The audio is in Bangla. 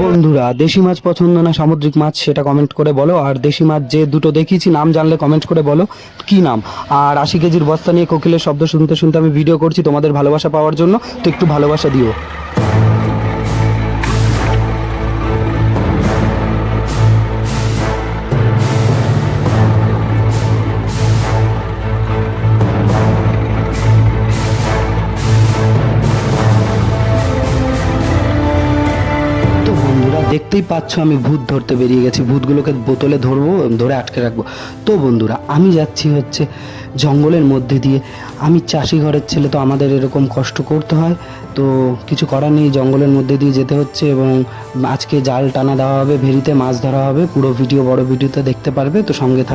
বন্ধুরা, দেশি মাছ পছন্দ না সামুদ্রিক মাছ সেটা কমেন্ট করে বলো। আর দেশি মাছ যে দুটো দেখিয়েছি নাম জানলে কমেন্ট করে বলো কি নাম। আর 80 কেজির বস্তা নিয়ে কোকিলের শব্দ শুনতে শুনতে আমি ভিডিও করছি তোমাদের ভালোবাসা পাওয়ার জন্য, তো একটু ভালোবাসা দিও। তো বন্ধুরা, দেখতেই পাচ্ছ আমি ভূত ধরতে বেরিয়ে গেছি। ভূতগুলোকে বোতলে ধরবো, ধরে আটকে রাখবো। তো বন্ধুরা, আমি যাচ্ছি হচ্ছে জঙ্গলের মধ্যে দিয়ে। আমি চাষি ঘরের ছেলে, তো আমাদের এরকম কষ্ট করতে হয়। তো কিছু করার নেই, জঙ্গলের মধ্যে দিয়ে যেতে হচ্ছে। এবং আজকে জাল টানা দেওয়া হবে, ভেরিতে মাছ ধরা হবে। পুরো ভিডিও বড় ভিডিওতে দেখতে পারবে, তো সঙ্গে থাক।